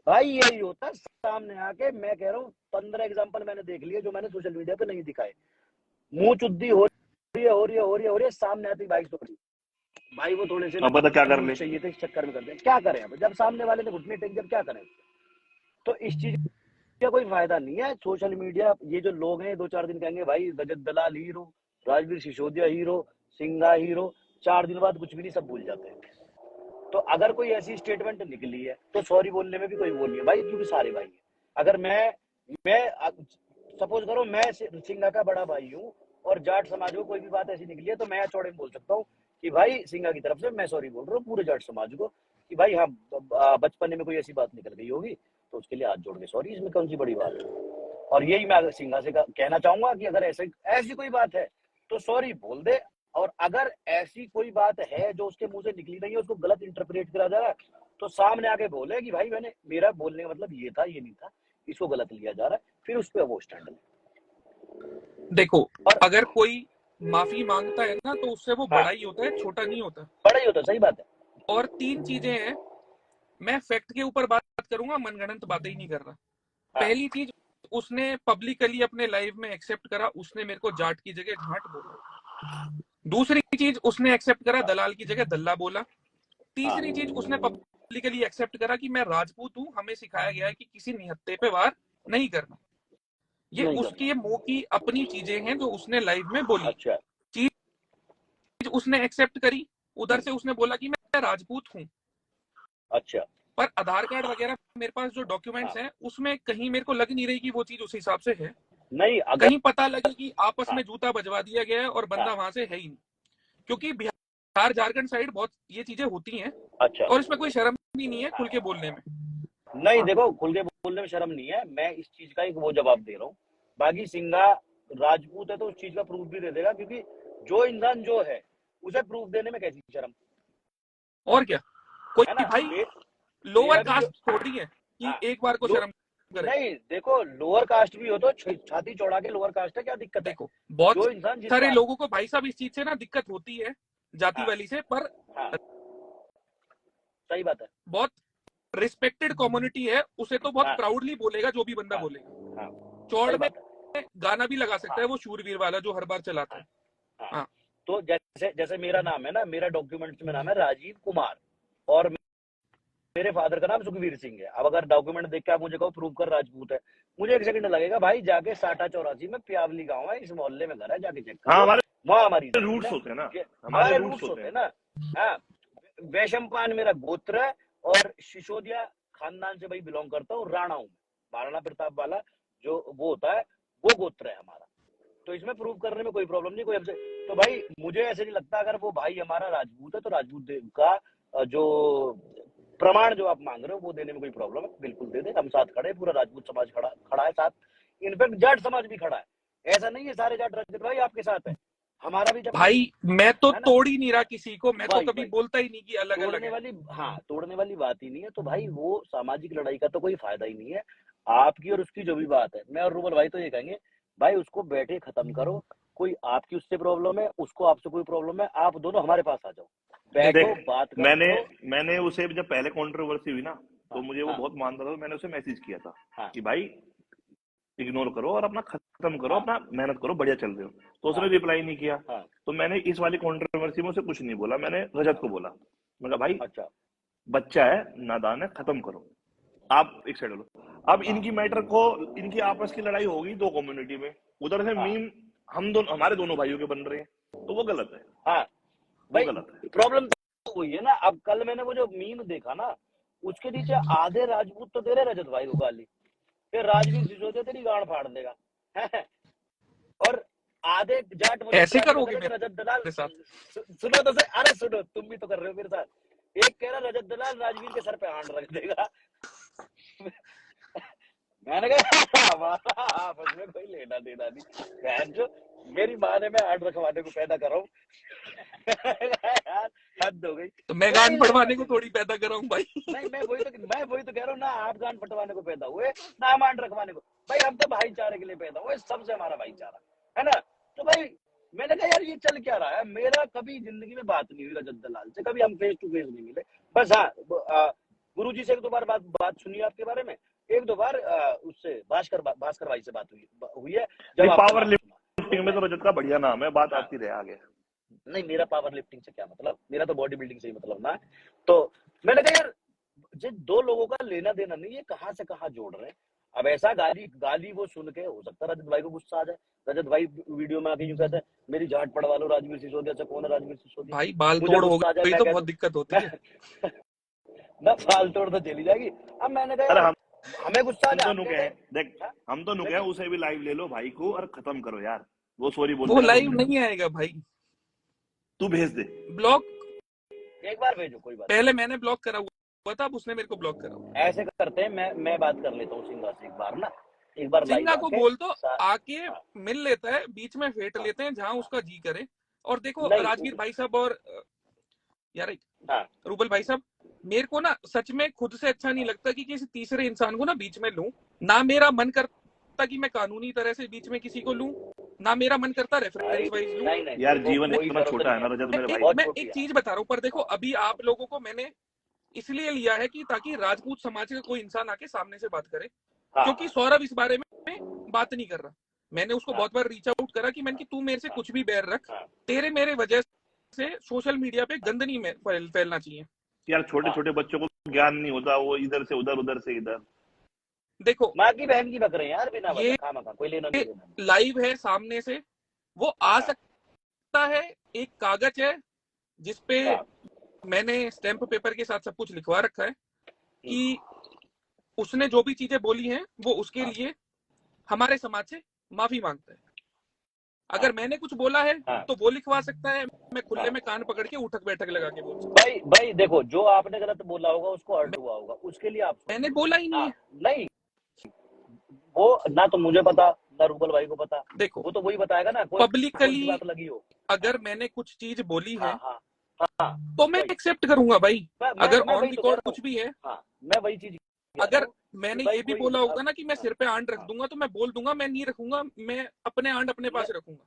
भाई, यही होता सामने आके। मैं कह रहा हूँ 15 एग्जाम्पल मैंने देख लिए जो मैंने सोशल मीडिया पे नहीं दिखाए। मुंह चुद्दी हो रही है, सामने आती बाइक तो भाई वो थोड़े से अब बता क्या कर ले चाहिए थे, इस चक्कर में करते हैं। क्या करें अब, जब सामने वाले ने घुटने टेक, जब क्या करें। तो इस चीज का कोई फायदा नहीं है। सोशल मीडिया, ये जो लोग हैं 2-4 दिन कहेंगे भाई Rajat Dalal hero, Rajveer Sisodia hero, Singha hero, 4 दिन बाद कुछ भी नहीं, सब भूल जाते हैं। तो अगर कोई ऐसी स्टेटमेंट निकली है तो सॉरी बोलने में भी कोई वो नहीं है भाई, क्योंकि सारे भाई है। अगर मैं सपोज करो मैं सिंघा का बड़ा भाई हूँ और जाट समाज को कोई भी बात ऐसी निकली है तो मैं चौड़े में बोल सकता हूँ कि भाई सिंघा की तरफ से मैं सॉरी बोल रहा हूँ पूरे जाट समाज को कि भाई हाँ बचपन में कोई ऐसी बात निकल गई होगी तो उसके लिए हाथ जोड़ के सॉरी, इसमें कौन सी बड़ी बात है। और यही मैं अगर सिंघा से कहना चाहूंगा कि अगर ऐसी कोई बात है तो सॉरी बोल दे, और अगर ऐसी कोई बात है जो उसके मुंह से निकली नहीं है, उसको गलत इंटरप्रेट करा जा रहा है, तो सामने आके बोले कि भाई मेरा बोलने का मतलब ये था, ये नहीं था, इसको गलत लिया जा रहा है, फिर उस पर वो स्टैंड ले। देखो अगर कोई माफी मांगता है ना तो उससे वो बड़ा ही होता है, छोटा नहीं होता। बड़ा ही होता, सही बात है। और 3 चीजें हैं, मैं फैक्ट के ऊपर बात करूंगा, मनगढ़ंत बातें ही नहीं कर रहा। पहली चीज, उसने पब्लिकली अपने लाइव में एक्सेप्ट करा, उसने मेरे को जाट की जगह झाट बोला। दूसरी चीज, उसने एक्सेप्ट करा दलाल की जगह दल्ला बोला। तीसरी चीज, उसने पब्लिकली एक्सेप्ट करा कि मैं राजपूत हूँ, हमें सिखाया गया है कि किसी निहत्थे पे वार नहीं करना। ये नहीं उसकी मुंह की अपनी चीजें हैं जो उसने लाइव में बोली। अच्छा चीज उसने एक्सेप्ट करी, उधर से उसने बोला कि मैं राजपूत हूँ, अच्छा पर आधार कार्ड वगैरह मेरे पास जो डॉक्यूमेंट्स हैं उसमें कहीं मेरे को लग नहीं रही कि वो चीज उस हिसाब से है। नहीं अगर कहीं पता लगे कि आपस में जूता बजवा दिया गया है और बंदा वहां से है ही नहीं, क्योंकि बिहार झारखंड साइड बहुत ये चीजें होती हैं अच्छा और इसमें कोई शर्म भी नहीं है खुल के बोलने में। नहीं देखो, खुल के बोलने में शर्म नहीं है, मैं इस चीज का एक वो जवाब दे रहा हूँ। बाकी सिंघा राजपूत है तो उस चीज का प्रूफ भी दे देगा, क्योंकि जो इंसान जो है उसे प्रूफ देने में कैसी शर्म, और क्या, कोई है ना? भाई लोअर मेरा भी कास्ट थोड़ी है कि हाँ, एक बार को लो- शर्म करे। नहीं देखो, लोअर कास्ट भी हो तो छाती चौड़ा के लोअर कास्ट है, क्या दिक्कत है? देखो बहुत जो इंसान सारे जिसका लोगों को भाई साहब इस चीज से ना दिक्कत होती है जाति हाँ, वाली से, पर हाँ, सही बात है। बहुत रिस्पेक्टेड कम्युनिटी है, उसे तो बहुत हाँ, प्राउडली बोलेगा जो भी बंदा हाँ, बोलेगा। हाँ, चौड़ सही में बात है। गाना भी लगा सकता हाँ, है वो शूरवीर वाला जो हर बार चलाता है। हाँ, हाँ तो जैसे जैसे मेरा नाम है ना, मेरा डॉक्यूमेंट्स में नाम है राजीव कुमार और मेरे फादर का नाम सुखवीर सिंह है। अब अगर डॉक्यूमेंट देख के आप मुझे कहो प्रूव कर राजपूत है, मुझे एक सेकंड लगेगा भाई, जाके 6084 में प्यावली गांव है, इस मोहल्ले में घर है, जाके चेक कर हाँ, लो, हमारे वहां हमारी जमीन रूट्स है। होते हैं ना, हमारे हमारे रूट्स रूट्स होते होते हैं हैं। ना। हाँ, वैशंपान मेरा गोत्र है और सिसोदिया खानदान से भाई बिलोंग करता हूँ, राणा हूँ, महाराणा प्रताप वाला जो वो होता है वो गोत्र है हमारा। तो इसमें प्रूव करने में कोई प्रॉब्लम नहीं, कोई हमसे। तो भाई मुझे ऐसे नहीं लगता, अगर वो भाई हमारा राजपूत है तो राजपूत का जो प्रमाण जो आप मांग रहे हो वो देने में कोई प्रॉब्लम है, बिल्कुल दे दे, हम साथ खड़े हैं, पूरा राजपूत समाज खड़ा खड़ा है साथ, इनफैक्ट जाट समाज भी खड़ा है। ऐसा नहीं है सारे जाट रजत भाई आपके साथ है, हमारा भी जब भाई मैं तो है ना, तोड़ ही नहीं रहा किसी को, मैं तो भाई कभी भाई बोलता ही नहीं कि अलग अलग तोड़ने है। वाली, हाँ तोड़ने वाली बात ही नहीं है। तो भाई वो सामाजिक लड़ाई का तो कोई फायदा ही नहीं है। आपकी और उसकी जो भी बात है, मैं और रूबल भाई तो ये कहेंगे भाई उसको बैठे खत्म करो। कोई आपकी उससे प्रॉब्लम है, उसको आपसे कोई प्रॉब्लम है, आप दोनों हमारे पास आ जाओ, बैठो देख, बात मैंने करो। मैंने उसे जब पहले कंट्रोवर्सी हुई ना, तो हाँ मुझे वो हाँ बहुत मानता था, तो मैंने उसे मैसेज किया था हाँ कि भाई इग्नोर करो और अपना खत्म करो, हाँ अपना मेहनत करो, बढ़िया चल रहे हो। तो उसने हाँ रिप्लाई नहीं किया। हाँ तो मैंने इस वाली कंट्रोवर्सी में उसे कुछ नहीं बोला, मैंने रजत को बोला, मैं कहा भाई अच्छा बच्चा है, नादान है, खत्म करो, आप एक साइड लो। अब हाँ इनकी मैटर को, इनकी आपस की लड़ाई होगी दो कम्युनिटी में, उधर से हाँ मीम हम दोनों, हमारे दोनों भाइयों के बन रहे हैं, तो वो गलत है, हाँ वो भाई गलत है। प्रॉब्लम तो वही है ना। अब कल मैंने वो जो मीम देखा ना, उसके नीचे आधे राजपूत तो दे रहे रजत भाई को गाली, फिर राजवीर सिसोदिया तेरी गांड फाड़ देगा और आधे जाट मुझे ऐसे गाली बक करोगे रहे कि रजत दलाल मेरे साथ? सुनो तो सही, अरे सुनो, तुम भी तो कर रहे हो मेरे साथ। एक कह रहा रजत दलाल राजवीर के सर पे हाथ रख देगा मैंने कहा हमारा आपस में कोई लेना देना नहीं, बहन जो मेरी माँ ने मैं हाथ रखवाने को पैदा कर रहा हूँ यार हद हो गई। तो मैं कोई गान लेना पड़वाने को देना थोड़ी पैदा कर रहा हूँ भाई। नहीं, मैं वही तो कह रहा हूँ ना, आप गांड फटवाने को पैदा हुए ना हम हाथ रखवाने को। भाई हम तो भाईचारे के लिए पैदा हुए, सबसे हमारा भाईचारा है ना। तो भाई मैंने कहा यार ये चल क्या रहा है, मेरा कभी जिंदगी में बात नहीं हुई रजत दलाल से, कभी हम फेस टू फेस नहीं मिले। बस हाँ गुरु जी से एक दो बार बात सुनी आपके बारे में, एक दो बार उससे भास्कर भाई से बात हुई है जब नहीं, आपका पावर नाम सुना। लिफ्टिंग में तो रजत का बढ़िया नाम है, बात हाँ आती रहे आगे। नहीं, मेरा पावर लिफ्टिंग से क्या मतलब, मेरा तो बॉडी बिल्डिंग से ही मतलब ना है। तो मैंने कहा यार जिन दो लोगों का लेना देना नहीं, ये कहाँ से कहाँ जोड़ रहे हैं। अब ऐसा गाली वो सुन के हो सकता है रजत भाई को गुस्सा आ जाए, रजत भाई वीडियो में आके यूं कहते हैं मेरी झाट पड़वा लो राजवीर सिसोदिया से। कौन है राजवीर सिसोदिया? भाई बाल मुझे तोड़ हो गुस्सा आ जाए, गई मैं तो कह बहुत दूं दिक्कत होती मैं है। ना फाल तोड़ तो चली जाएगी। अब मैंने कहा अरे यार हमें गुस्सा आ हम जाए, तो हम नुके कहते हैं, देख हैं हम तो नुके हैं, लेकिन उसे भी लाइव ले लो भाई को और खत्म करो यार, वो सॉरी बोल वो देगा लाइव 2 मिनट नहीं में, आएगा भाई, तू भेज दे। ब्लॉक एक बार भेजो, कोई बात पहले मैंने ब्लॉक करा हुआ था, अब उसने मेरे को ब्लॉक करा हुआ। नहीं। ऐसे करते हैं, मैं बात कर लेता हूँ सिंगा से एक बार ना, एक बार सिंगा लाइव को आके बोल तो सा- आके हाँ मिल लेता है, बीच में फेंट हाँ लेते हैं जहां उसका जी करे। और देखो नहीं राजवीर भाई साहब और यार हाँ रूबल भाई साहब, मेरे को ना सच में खुद से अच्छा नहीं लगता कि किसी तीसरे इंसान को ना बीच में लूं। ना मेरा मन करता कि मैं कानूनी तरह से बीच में किसी को लूं, ना मेरा मन करता रेफरेंस वाइज लूं। नहीं नहीं यार देखो जीवन कोई इतना जरूरत छोटा है नहीं ना है, रजत मेरे भाई। बहुत मैं छोटी एक है। चीज बता रहा हूँ, पर देखो हाँ अभी आप लोगों को मैंने इसलिए लिया है कि ताकि राजपूत समाज का कोई इंसान आके सामने से बात करे। हाँ क्योंकि सौरभ इस बारे में बात नहीं कर रहा। मैंने उसको हाँ बहुत बार रीच आउट करा कि मैंने कि तू मेरे से कुछ भी बैर रख, हाँ तेरे मेरे वजह से सोशल मीडिया पे गंद नहीं फैलना चाहिए। यार छोटे हाँ छोटे बच्चों को ज्ञान नहीं होता, वो इधर से उधर, उधर से इधर। देखो माँ की बहन की बक रहे हैं यार, बिना वजह ये खामखा, कोई लेना नहीं देना नहीं। लाइव है सामने से, वो आ हाँ सकता है, एक कागज है जिसपे हाँ मैंने स्टैंप पेपर के साथ सब कुछ लिखवा रखा है हम्म, कि उसने जो भी चीजें बोली हैं वो उसके हाँ लिए हमारे समाज से माफी मांगता है। हाँ अगर मैंने कुछ बोला है हाँ तो वो लिखवा सकता है, मैं खुले हाँ में कान पकड़ के उठक बैठक लगा के बोल सकता भाई भाई देखो, जो आपने गलत बोला होगा उसको हर्ट हूँ। हुआ होगा, उसके लिए आप मैंने सोचिए। बोला ही नहीं हाँ है। नहीं, वो ना तो मुझे पता ना रूबल भाई को पता, देखो वो तो वही बताएगा ना, कोई कौन सी पब्लिकली बात लगी हो। अगर मैंने कुछ चीज बोली है हाँ हाँ हाँ तो मैं वही, एक्सेप्ट करूंगा भाई। अगर मैं ऑन वही तो कह रिकॉर्ड रहा हूँ। कुछ भी है, हाँ मैं वही चीज कह रहा अगर हूँ कि मैंने भाई ये भी कोई बोला होगा अब ना कि मैं हाँ सिर पे आंड रख हाँ दूंगा, तो मैं बोल दूंगा मैं नहीं रखूंगा, मैं अपने आंड अपने मैं पास रखूंगा।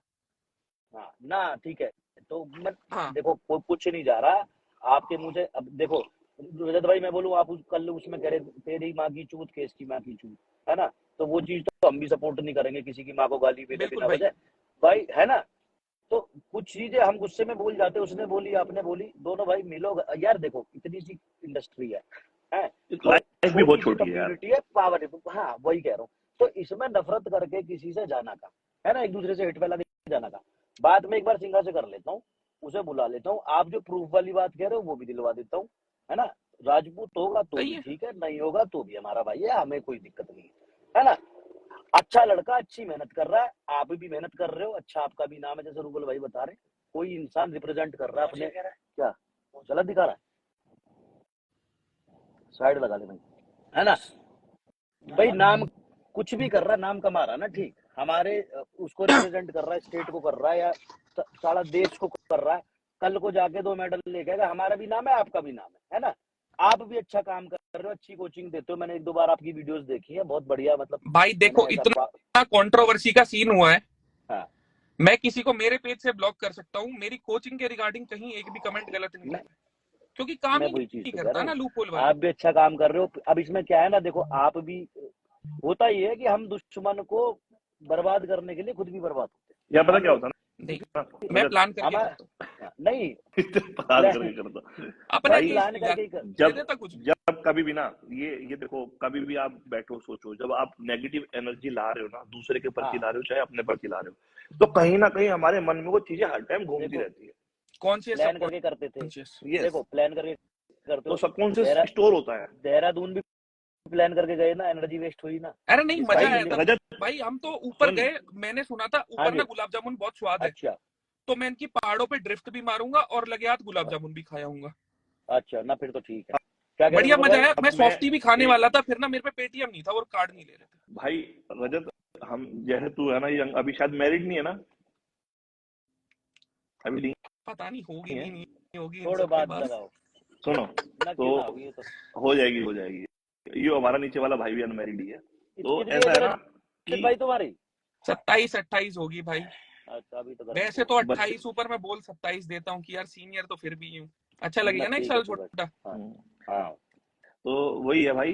हाँ ना ठीक है, तो मैं हाँ देखो कुछ नहीं जा रहा आपके मुंह से। अब देखो रजत भाई, मैं बोलूँ आप कल उसमें कह रहे तेरी माँ की चूत केस की माँ की चूत, है ना, तो वो चीज तो हम भी सपोर्ट नहीं करेंगे, किसी की माँ को गाली बिना बिल्कुल बिना भाई। वजह, भाई है ना। तो कुछ चीजें हम गुस्से में बोल जाते हैं, उसने बोली आपने बोली, दोनों भाई मिलो यार। देखो इतनी सी इंडस्ट्री है लाइफ भी बहुत छोटी सी छोटी है यार। कम्युनिटी है, पावर, हाँ वही कह रहा हूँ। तो इसमें नफरत करके किसी से जाना का, है ना, एक दूसरे से हिट फैला के जाना का, बाद में एक बार सिंगा से कर लेता हूँ, उसे बुला लेता हूँ, आप जो प्रूफ वाली बात कह रहे हो वो भी दिलवा देता हूँ, है ना। राजपूत होगा तो सही भी है। ठीक है, नहीं होगा तो भी हमारा भाई है, हमें कोई दिक्कत नहीं है ना। अच्छा लड़का अच्छी मेहनत कर रहा है, आप भी मेहनत कर रहे हो, अच्छा आपका भी नाम है, जैसे रूबल भाई बता रहे हैं, कोई इंसान रिप्रेजेंट कर रहा है अपने, क्या गलत दिखा रहा है, साइड लगा ले भाई, है ना। भाई नाम कुछ भी कर रहा है, नाम कमा रहा है ना, ठीक, हमारे उसको रिप्रेजेंट कर रहा है, स्टेट को कर रहा है, या सारा देश को कर रहा है, कल को जाके 2 मेडल लेके आएगा, हमारा भी नाम है आपका भी नाम है ना। आप भी अच्छा काम कर रहे हो, अच्छी कोचिंग देते हो, मैंने 1-2 बार आपकी वीडियोस देखी है, बहुत बढ़िया, मतलब भाई मैंने देखो ऐसा इतना कंट्रोवर्सी का सीन हुआ है, हाँ मैं किसी को मेरे पेज से ब्लॉक कर सकता हूँ, मेरी कोचिंग के रिगार्डिंग कहीं एक भी कमेंट गलत नहीं मैं लिखा है, क्योंकि काम मैं ही वही चीज नहीं तो कह रहा करता ना हूँ, लूप होल वाला। आप भी अच्छा काम कर रहे हो। अब इसमें क्या है ना, देखो आप भी, होता ही है कि हम दुश्मन को बर्बाद करने के लिए खुद भी बर्बाद होते हैं। या पता मान क्या लो होता देख, ना मैं रजत, प्लान करके हमारा करता हूँ, नहीं प्लान करके करता हूँ। अपना भाई केस प्लान नहीं यार, करके ही कर, दे जब देता कुछ भी। जब कभी भी ना, ये देखो, कभी भी आप बैठो सोचो, जब आप नेगेटिव एनर्जी ला रहे हो ना, दूसरे के प्रति हाँ ला रहे हो चाहे अपने प्रति ला रहे हो, तो कहीं ना कहीं हमारे मन में वो चीजें हर टाइम घूमती देखो रहती है। कॉन्शियस प्लान करके करते थे, सबकॉन्शियस। यस, देखो प्लान करके करते वो हो, सबकॉन्शियस देहरा स्टोर होता है। देहरादून भी प्लान करके गए ना, एनर्जी वेस्ट हुई ना, अरे नहीं, जिस मजा टाइम भाई आया दिल्ली, था रजत भाई, हम तो ऊपर सुन, गए, मैंने सुना था हाँ ऊपर ना जी, गुलाब जामुन बहुत स्वाद है, अच्छा तो मैं इनकी पहाड़ों पे ड्रिफ्ट भी मारूंगा और लगे हाथ गुलाब जामुन भी खाया हूंगा। अच्छा ना, फिर तो ठीक है। क्या कह रहे बढ़िया रूबल मजा भाई? आया, अब मैं मैं सॉफ्टी भी खाने एक वाला था, फिर ना मेरे पे पेटीएम नहीं था और कार्ड नहीं ले रहे थे। भाई रजत, हम जैसे तू है ना, ये अभी शायद मैरिड नहीं है ना, अभी नहीं पता नहीं होगी है, नहीं होगी इन छोड़ो सब के बात बाद। लगाओ सुनो, ना, तो क्यों ना होगी, ये तो हो जाएगी, हो जाएगी। ये हमारा नीचे वाला भाई भी अनमैरिड ही है, तो कितनी ऐसा एज है है ना रजत कि भाई तुम्हारी? 27-28 होगी भाई, अच्छा अभी तो गर्म वैसे हो, तो बच्चे, 28 ऊपर मैं बोल 27 देता हूँ कि यार सीनियर तो फिर भी हूँ, अच्छा ना लगेगा ना एक ठीक है साल ठीक है, छोटा। हाँ हम्म, हाँ तो वही है भाई,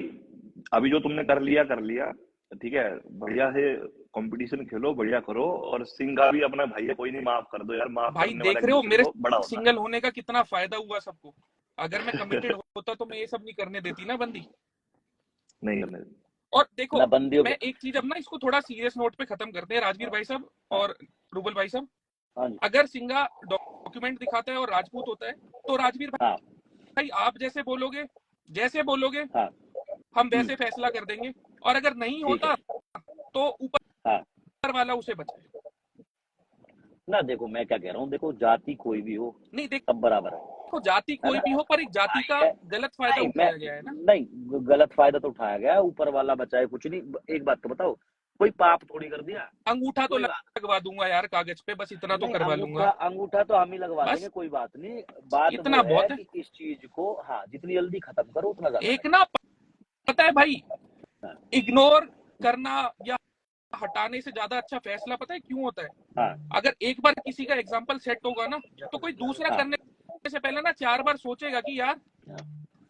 अभी जो तुमने कर लिया कर लिया, ठीक है, बढ़िया से कंपटीशन खेलो, बढ़िया करो, और सिंगा भी अपना भाई है, कोई नहीं, माफ कर दो यार, माफ भाई करने वाला देख एक रहे हो दूसरे मेरे को बड़ा होता सिंगल होने का कितना फायदा हुआ सबको, अगर मैं कमिटेड होता तो मैं ये सब नहीं करने देती ना बंदी। नहीं करने। और देखो ना बंदियों मैं के, एक चीज अब ना इसको थोड़ा सीरियस नोट पे खत्म करते हैं, राजवीर हाँ भाई साहब हाँ और रूबल भाई साहब, हाँ जी, अगर सिंगा डॉक्यूमेंट दिखाता है और राजपूत होता है तो राजवीर हाँ भाई आप जैसे बोलोगे, जैसे बोलोगे हाँ हम वैसे फैसला कर देंगे, और अगर नहीं ठीक होता है, तो हाँ ऊपर वाला उसे बचाए। ना। देखो मैं क्या कह रहा हूँ, देखो जाति कोई भी हो नहीं सब बराबर देखो जाति है कोई ना। भी हो, पर एक जाति का है, गलत फायदा नहीं मैं, उठाया गया है ना। नहीं गलत फायदा तो उठाया गया, ऊपर वाला बचाए कुछ नहीं। एक बात तो बताओ, कोई पाप थोड़ी कर दिया, अंगूठा तो कोई बात लगवा दूंगा यार कागज पे, बस इतना तो नहीं, करवा अंगूठा लूंगा, अंगूठा तो हम ही लगवा देंगे, बस कोई बात नहीं। बात इतना वो है बहुत है। कि इस चीज को, हाँ, जितनी जल्दी खत्म करो उतना ज्यादा एक ना पता है भाई, बेटर। इग्नोर करना या हटाने से ज्यादा अच्छा फैसला पता है क्यों होता है? हाँ अगर एक बार किसी का एग्जाम्पल सेट होगा ना, तो कोई दूसरा हाँ करने से पहले ना 4 बार सोचेगा कि यार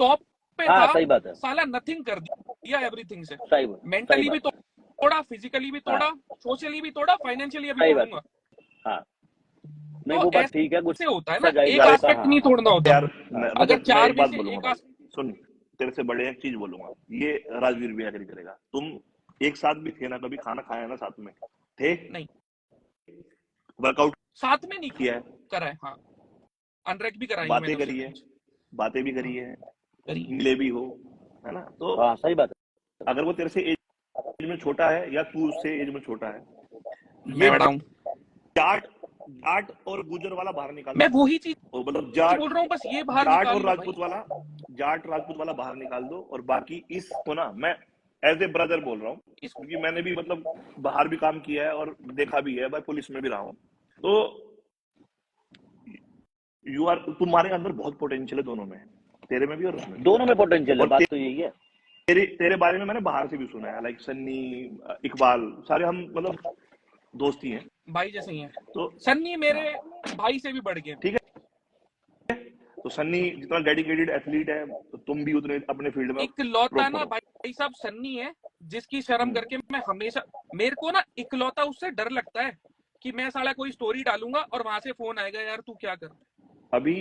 टॉप पे हाँ था, सही बात है, साला नथिंग कर किया एवरीथिंग से, सही बात, मेंटली सही भी बात, तोड़ा, फिजिकली भी तोड़ा, सोशली भी तोड़ा, फाइनेंशियली अभी सही बात। तोड़ूंगा। हाँ, नहीं तो वो बात ठीक है, ऐसे होता है ना, गुस्सा जायज एक बात है। आस्पेक्ट हाँ नहीं हाँ तोड़ना होता। यार अगर रजत, मैं चार एक में बात से बोलूंगा एक भाई, आस्पेक्ट, सुन, तेरे से बड़े एक चीज बोलूंगा, ये राजवीर भी एग्री करेगा। तुम एक साथ भी थे ना, कभी खाना खाया ना साथ में थे, नहीं वर्कआउट साथ में नहीं किया है, करा है। हाँ, अनरेक भी कराई है बातें मैंने उससे करी है, कुछ। बातें भी हाँ, करी है, करी है। मिले भी हो, है ना? तो हाँ, सही बात है। अगर वो तेरे से एज में छोटा है या तू उससे एज में छोटा है, मैं ये बड़ा हूँ, जाट जाट और गुजर वाला बाहर निकाल मैं दो, वही चीज और मतलब जाट बोल रहा हूँ, बस ये बाहर जाट निकाल और लो भाई। राजपूत वाला बाहर निकाल दो, और बाकी इसको ना, मैं एज ए ब्रदर बोल रहा हूँ, इस क्योंकि मैंने भी मतलब बाहर भी काम किया है और देखा भी है, मैं पुलिस में भी रहा हूँ। तो तुम्हारे अंदर बहुत पोटेंशियल है दोनों में, तेरे में भी और उसमें भी। दोनों में पोटेंशियल है, और बात तो यही है। तेरे बारे में मैंने बाहर से भी सुना है, लाइक सन्नी, इकबाल, सारे हम मतलब दोस्त ही हैं। भाई जैसे ही है। तो सन्नी मेरे हाँ, भाई से भी बढ़ गए। ठीक है। तो सन्नी जितना डेडिकेटेड एथलीट है, तो तुम भी उतने अपने फील्ड में इकलौता प्रॉपर ना हो। भाई साहब सन्नी है, जिसकी शर्म करके मैं हमेशा, मेरे को ना इकलौता उससे डर लगता है कि मैं साला कोई स्टोरी डालूंगा और वहां से फोन आएगा, यार तू क्या कर रहा है। अभी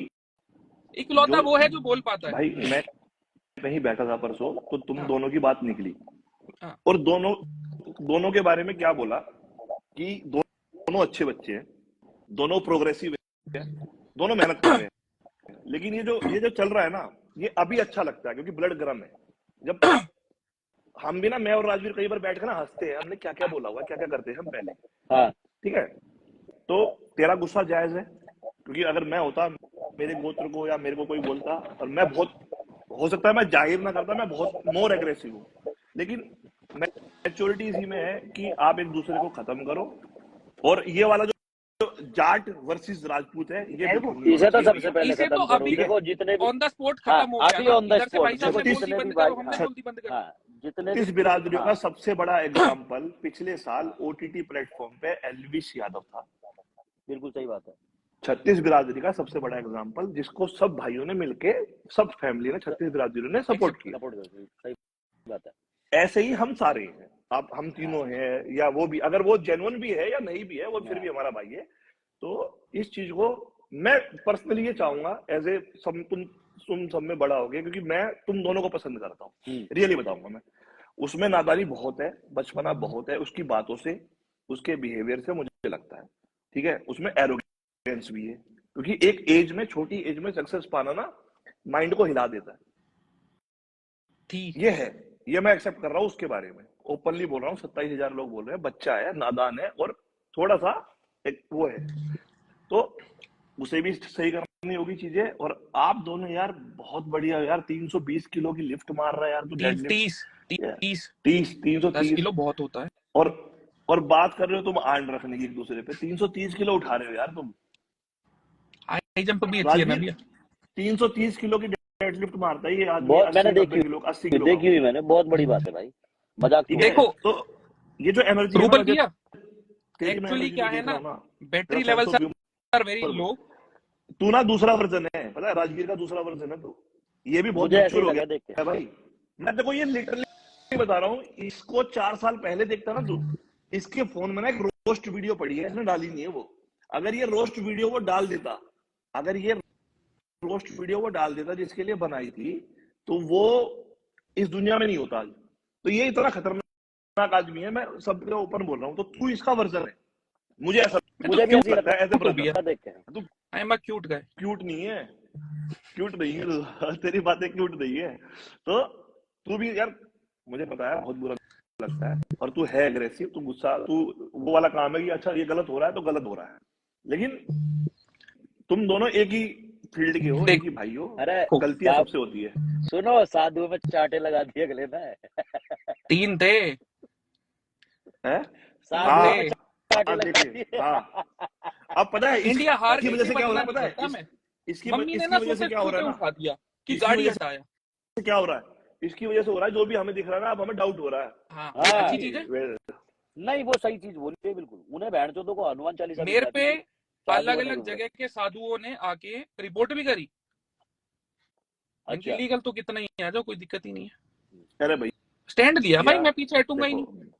इकलौता जो वो है जो बोल पाता है। भाई, मैं कहीं बैठा था परसों, तो तुम हाँ, दोनों की बात निकली, हाँ, और दोनों दोनों के बारे में क्या बोला कि दोनों अच्छे बच्चे हैं, दोनों प्रोग्रेसिव है, दोनों मेहनत कर रहे हैं। लेकिन ये जो चल रहा है ना, ये अभी अच्छा लगता है क्योंकि ब्लड गर्म है। जब हम भी ना, मैं और राजवीर कई बार बैठ कर ना हंसते हैं, हमने क्या क्या बोला हुआ, क्या क्या करते हैं हम पहले, हाँ, ठीक है? तो तेरा गुस्सा जायज है, क्योंकि अगर मैं होता, मेरे गोत्र को या मेरे को कोई बोलता, और मैं बहुत, हो सकता है मैं जाहिर ना करता, मैं बहुत मोर एग्रेसिव हूँ, लेकिन मैच्योरिटी इसी में है कि आप एक दूसरे को खत्म करो। और ये वाला जो जाट वर्सेस राजपूत है, ये बिल्कुल नहीं होना इसे तो चाहिए सबसे भैया। पहले इसे तो खत्म करो। अभी देखो जितने भी, ऑन द स्पॉट हाँ खत्म हो गया अभी ना, ऑन द इधर से स्पॉट भाई साहब देखो, ने बोल दी जितने भी बंद भाई, करो, हमने हाँ बोल दी बंद करो। हाँ, जितने भी, छत्तीस बिरादरियों हाँ का सबसे बड़ा एग्जाम्पल पिछले साल ओटीटी प्लेटफॉर्म पे एलविश यादव था। बिल्कुल सही बात है। छत्तीस बिरादरी का सबसे बड़ा एग्जाम्पल, जिसको सब भाइयों ने मिलके, सब फैमिली ने, छत्तीस बिरादरियों ने सपोर्ट एक्सेप्ट किया। सपोर्ट करो, सही बात है। ऐसे ही हम सारे हैं, आप हम हाँ तीनों हैं, या वो भी, अगर वो जेन्युइन भी है या नहीं भी है, वो फिर भी हाँ, हमारा भाई है। तो इस चीज को मैं पर्सनली ये चाहूंगा, एज ए तुम सब में बड़ा हो गए, क्योंकि मैं तुम दोनों को पसंद करता हूँ, रियली बताऊंगा मैं। उसमें नादानी बहुत है, बचपना बहुत है, उसकी बातों से, उसके बिहेवियर से मुझे लगता है, ठीक है? उसमें एरोगेंस भी है, क्योंकि एक एज में, छोटी एज में सक्सेस पाना ना, माइंड को हिला देता है। ठीक ये है, ये मैं एक्सेप्ट कर रहा हूँ उसके बारे में, ओपनली बोल रहा हूँ। 27,000 लोग बोल रहे हैं, बच्चा है, नादान है, और थोड़ा सा एक वो है, तो उसे भी सही करनी होगी चीजें। और आप दोनों यार बहुत बढ़िया यार, 320 किलो की लिफ्ट मार रहा है यार, तू डेड 30 लिफ्ट 30 30 10 330, किलो बहुत होता है। और और बात कर रहे हो तुम आंड रखने की एक दूसरे पे, 330 किलो उठा रहे हो यार तुम। हाई जंप भी अच्छी है ना राजवीर भैया। 330 किलो की डेड लिफ्ट मारता है, ये आदमी बहुत मैंने 80-90 किलो, 80 किलो का देखी हुई हो, मैंने, बहुत बड़ी बात है भाई, मजाक ठीक छोड़ो। है? देखो तो ये जो एनर्जी है ना, रूबल मैं भैया, तेरी मैं एक्चुअली एनर्जी क्या जो है देख रहा ना, हूँ ना, तेरा battery sense level of are very humour, लो। तू ना दूसरा वर्जन है, पता है? राजवीर का दूसरा वर्जन है तू, ये भी बहुत मुझे ऐसे मैच्योर ही हो लगा गया देख के। है भाई। मैं देखो ये लिटरली बता रहा हूँ, इसको 4 साल पहले देखता ना तू, इसके फोन में ना एक रोस्ट वीडियो पड़ी है, इसने डाली नहीं है वो। अगर ये रोस्ट वीडियो वो डाल देता, अगर ये रोस्ट वीडियो वो डाल देता जिसके लिए बनाई थी, तो वो इस दुनिया में नहीं होता आज। तो ये इतना खतरनाक आदमी है, मैं सबके ओपन बोल रहा हूँ। तो तू इसका वर्जन है, मुझे ऐसा मैं तो मुझे भी ऐसे ही क्यूट लगता है एज ए हो ब्रदर। भैया, देख के। तू I am a cute guy. Cute नहीं है, क्यूट नहीं है तू, तेरी बातें क्यूट नहीं है। तो तू भी यार, मुझे पता है बहुत बुरा लगता है, और तू है एग्रेसिव, तू गुस्सा, तू वो वाला काम है कि अच्छा ये गलत हो रहा है तो गलत हो रहा है, लेकिन तुम दोनों एक ही फील्ड के हो, एक ही देखो भाई हो, अरे गलतियां सबसे होती है। सुनो, साधु में चाटे लगा दिए अगले ने। 3 थे, हैं? तीन साधु थे। में हाँ चाटे हाँ, लगा देखे दिए। हाँ। अब पता है इंडिया हार इसकी गई वजह थी, से क्या हो बदला रहा है, नहीं पता है सकता मैं। मम्मी ने इसकी ना वजह से सोते क्या हो रहा सोते है ना, उठा दिया कि इसकी गाड़ी वजह हटाया। से क्या हो रहा है, इसकी वजह से हो रहा है, जो भी हमें दिख रहा है ना, अब हमें डाउट हो रहा है हाँ, हाँ, अच्छी कि चीज है। नहीं वो सही चीज बोली है बिल्कुल। उन्हें बहन चोदों को हनुमान चालीसा भी मेरे आती पे थी, साधु अलग होने के अलग ऊपर। जगह के साधुओं ने आके रिपोर्ट भी करी। इनकी अच्छा, लीगल तो कितना ही है, जो कोई दिक्कत ही नहीं है। अरे भाई स्टैंड लिया भाई, या मैं पीछे हटूंगा ही देखो, नहीं।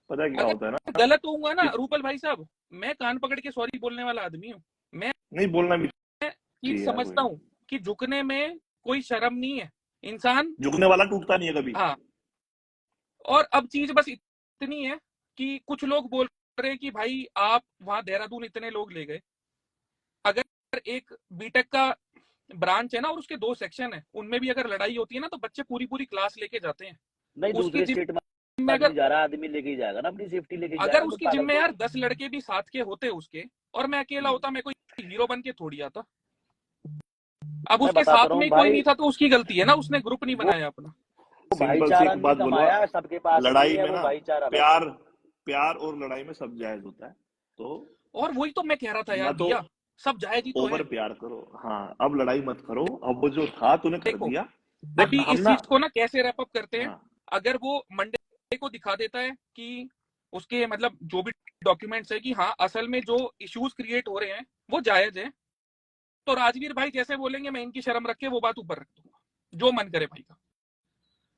पता है क्या अगर होता है ना गलत होऊंगा ना कि रूपल भाई साहब, मैं कान पकड़ के सॉरी बोलने वाला आदमी हूँ। मैं नहीं बोलना भी चीज चाहिए यार, कोई समझता हूँ कि झुकने में कोई शर्म नहीं है इंसान। झुकने वाला टूटता नहीं है कभी। हाँ, और अब चीज बस इतनी है कि कुछ लोग बोल रहे हैं कि भाई आप वहां देहरादून इतने लोग ले गए, अगर एक बीटेक का ब्रांच है ना और उसके 2 सेक्शन है, उनमें भी अगर लड़ाई होती है ना तो बच्चे पूरी पूरी क्लास लेके जाते हैं। नहीं, उसकी दूसरे जिम स्टेट में में आदमी अगर जा रहा है, आदमी लेके ही जाएगा ना, अपनी सेफ्टी लेके ही अगर जाएगा, तो उसकी जिम पागल में यार थोड़ी। 10 लड़के भी साथ के होते उसके, और मैं अकेला होता, मैं कोई हीरो बन के थोड़ी आता। अब मैं उसके बताता साथ रहा हूँ में कोई भाई, नहीं था तो उसकी गलती है ना, उसने ग्रुप नहीं वो बनाया अपना। सिंपल सी भाईचारा एक नहीं बात बोलूंगा, कमाया, सबके पास नहीं लड़ाई है में वो ना भाईचारा वैसे। प्यार प्यार और लड़ाई में सब जायज होता है, तो और वही तो मैं कह रहा था यार ना तो भैया, सब जायज ही तो ओवर है। प्यार करो। हाँ, अब लड़ाई मत करो, अब वो जो था तूने कर देखो, दिया। देख अभी हम इस ना, चीज को ना कैसे रैप अप करते हैं। हाँ अगर वो मंडे को दिखा देता है कि उसके मतलब जो भी डॉक्यूमेंट्स है कि हाँ असल में जो इश्यूज क्रिएट हो रहे हैं वो जायज है, तो राजवीर भाई जैसे बोलेंगे मैं इनकी शर्म रख के वो बात ऊपर रख दूंगा, जो मन करे भाई का।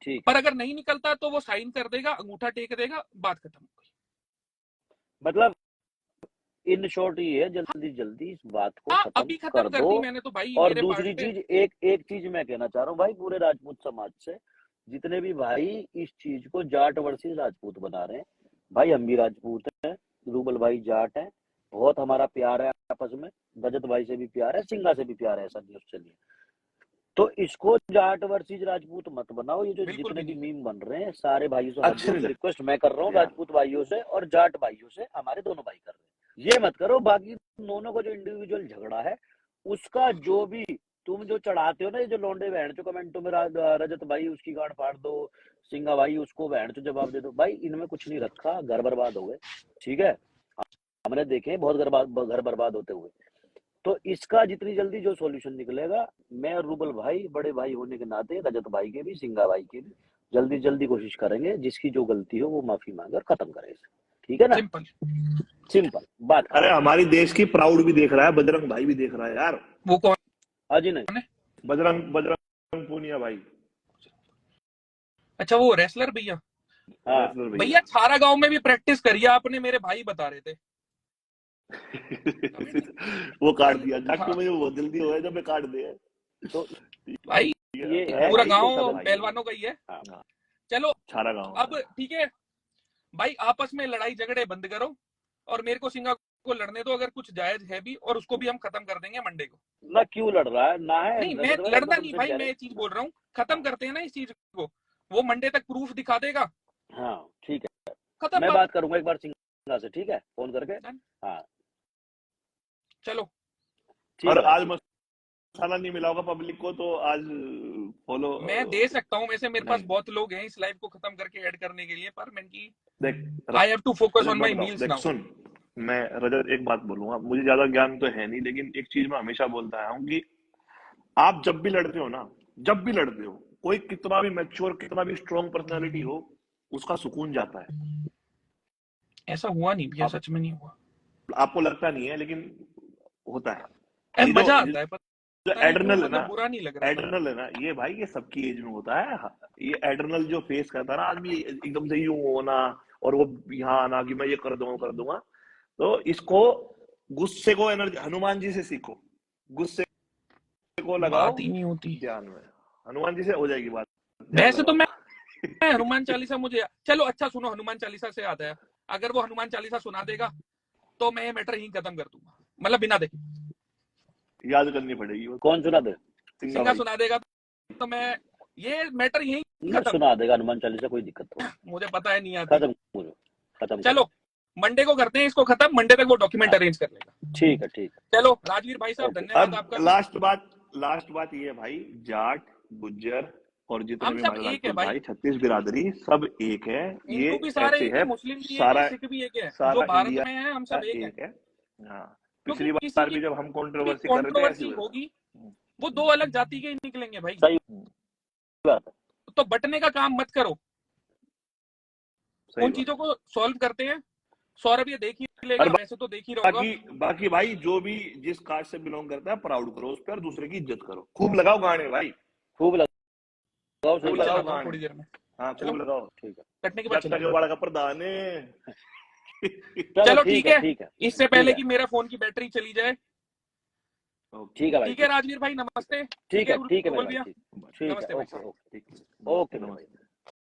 ठीक पर है, अगर नहीं निकलता तो वो साइन कर देगा, अंगूठा टेक देगा, बात खत्म हो गई। मतलब इन शॉर्ट ये है, जल्दी जल्दी इस बात को हाँ, खत्म अभी खत्म कर कर दो। दी मैंने तो भाई और मेरे पार्ट दूसरी पे। चीज, एक एक चीज मैं कहना चाह रहा हूँ भाई, पूरे राजपूत समाज से, जितने भी भाई इस चीज को जाट वर्सेस राजपूत बना रहे हैं, भाई हम भी राजपूत हैं, रूबल भाई जाट है, बहुत हमारा प्यार है आपस में, रजत भाई से भी प्यार है, सिंगा से भी प्यार है, ऐसा नहीं उससे नहीं। तो इसको जाट वर्सेस राजपूत मत बनाओ। ये जो बिल्कुल जितने भी भी नहीं। मीम बन रहे हैं, सारे भाइयों से हाथ अच्छे जोड़ नहीं के लगते रिक्वेस्ट मैं कर रहा हूँ, यार। राजपूत भाइयों से और जाट भाइयों से, हमारे दोनों भाई कर रहे हैं, ये मत करो। बाकी दोनों का जो इंडिविजुअल झगड़ा है, उसका जो भी तुम जो चढ़ाते हो ना, ये जो लौंडे बहन चो कमेंटों में, रजत भाई उसकी गांड फाड़ दो, सिंगा भाई उसको बहन चो जवाब दे दो, भाई इनमें कुछ नहीं रखा, घर बर्बाद हो गए। ठीक है, हमने देखे हैं बहुत घर बर्बाद होते हुए। तो इसका जितनी जल्दी जो सॉल्यूशन निकलेगा, मैं और रूबल भाई बड़े भाई होने के नाते, रजत भाई के भी, सिंगा भाई के भी, जल्दी जल्दी कोशिश करेंगे, जिसकी जो गलती हो वो माफी मांगे और खत्म करें इसे। ठीक है ना, सिंपल। सिंपल बात अरे खत्म। हमारी देश की प्राउड भी देख रहा है, बजरंग भाई भी देख रहा है यार। वो कौन अजी नहीं, है? बजरंग बजरंग पूनिया भाई, अच्छा, वो रेसलर भैया। हाँ रेसलर भैया। भैया छारा गांव में भी प्रैक्टिस करी है आपने, मेरे भाई बता रहे थे। वो काट दिया, हाँ डॉक्टर मुझे बहुत जल्दी हो गया जब मैं काट दिया। तो भाई, ये है पूरा भाई कि ये गांव सब सब, भाई है। पहलवानों का ही है। हाँ, हाँ, चलो छारा गाँव अब ठीक है भाई, आपस में लड़ाई झगड़े बंद करो और मेरे को सिंगा को लड़ने दो, अगर कुछ जायज है भी, और उसको भी हम खत्म कर देंगे मंडे को। ना क्यों लड़ रहा है ना है नहीं, मैं रजत भाई, हम तो लड़ना नहीं तुमसे भाई, कह मैं रहे ये चीज बोल रहा हूँ, हैं। खत्म करते हैं ना इस चीज को। वो मंडे तक प्रूफ दिखा देगा, हाँ ठीक है, खत्म मैं बात। बात करूंगा एक बार सिंगा से, ठीक है, फोन करके। हाँ चलो ठीक और है भाई, आज ठीक है। मसाला नहीं मिला होगा पब्लिक को, तो आज फॉलो मैं दे सकता हूँ, वैसे मेरे पास नहीं। बहुत लोग हैं इस लाइव को खत्म करके ऐड करने के लिए, पर मैंने देख I have to focus Rajat on मैं माई बताऊं, मील्स देख नाउ। सुन, मैं रजत एक बात बोलूंगा, मुझे ज्यादा ज्ञान तो है नहीं, लेकिन एक चीज मैं हमेशा बोलता आया हूँ कि आप जब भी लड़ते हो ना, जब भी लड़ते हो, कोई कितना भी मैच्योर, कितना भी स्ट्रॉन्ग पर्सनालिटी हो, उसका सुकून जाता है। ऐसा हुआ नहीं भैया, आप सच में नहीं हुआ। आपको लगता नहीं है, लेकिन होता है। अरे ये जो मजा आता है, जो पता है क्यों, एड्रेनल है ना, मतलब बुरा नहीं लग रहा। एड्रेनल है ना, ये भाई ये सबकी एज में होता है। ये एड्रेनल जो फेस करता है ना आदमी, एकदम से यूं होना, और वो यहाँ आना कि मैं ये कर दूंगा कर दूंगा, तो इसको, गुस्से को एनर्जी हनुमान जी से सीखो, गुस्से को लगाओ बात ही नहीं होती। ध्यान में, हनुमान जी से हो जाएगी बात, ध्यान वैसे तो लगाओ। मैं हनुमान चालीसा, मुझे चलो अच्छा सुनो, हनुमान चालीसा से याद आया, अगर वो हनुमान चालीसा सुना देगा तो मैं ये मैटर यहीं खत्म कर दूंगा, मतलब बिना देखे। याद करनी पड़ेगी वो, कौन सुना दे? सिंगा सिंगा भाई। सुना देगा तो मैं ये मैटर यहीं ना खत्म। सुना देगा हनुमान चालीसा, कोई दिक्कत थोड़ी, मुझे पता है नहीं आती। खत्म करो, खत्म चलो करो। मंडे को करते हैं इसको खत्म, मंडे तक वो डॉक्यूमेंट हाँ अरेंज कर लेगा। ठीक है, ठीक चलो राजवीर भाई साहब, ओके। धन्यवाद अब आपका। लास्ट बात ये है भाई, जाट, गुज्जर और जितने हम भी सब हमारे एक है राजपूत भाई, भाई, छत्तीस बिरादरी, सब एक है। ये हिंदू भी सारे ऐसे एक है, है, मुस्लिम भी एक है, सारा सिख भी एक है, जो सारा भारत इंडिया में है हम सब एक है। एक है। हाँ, क्योंकि पिछली किसी बार की भी जब हम भी कंट्रोवर्सी कर रहे थे ऐसे कंट्रोवर्सी ही हुआ था। होगी, वो दो अलग जाति के ही निकलेंगे भाई। सही बात है। तो बटने का काम मत करो, सही उन बात। चीजों को सॉल्व करते हैं। सौरभ ये देख ही लेगा, और वैसे तो देख ही रहोगा। बाकी भाई जो भी जिस कास्ट से बिलोंग करता है, प्राउड करो उस पर, और दूसरे की इज्जत करो, खूब लगाओ गाने भाई, खूब लगाओ, सही खूब अभी बात लगाओ है। चलाता हूँ गाने। थोड़ी देर में। हाँ चलो। खूब लगाओ, ठीक है, कटने के बाद जब तक चलो। बड़ा का प्रधान है। चलो ठीक है, ठीक है, इससे पहले ठीक कि मेरा फोन की बैटरी चली जाए। ठीक है भाई, ठीक है राजवीर भाई, नमस्ते। ठीक है, ठीक है रुबल मेरे भैया, भाई, ठीक है, नमस्ते भाई ओके साहब। ओके, ठीक, ठीक ओके मेरे भाई। नमस्ते।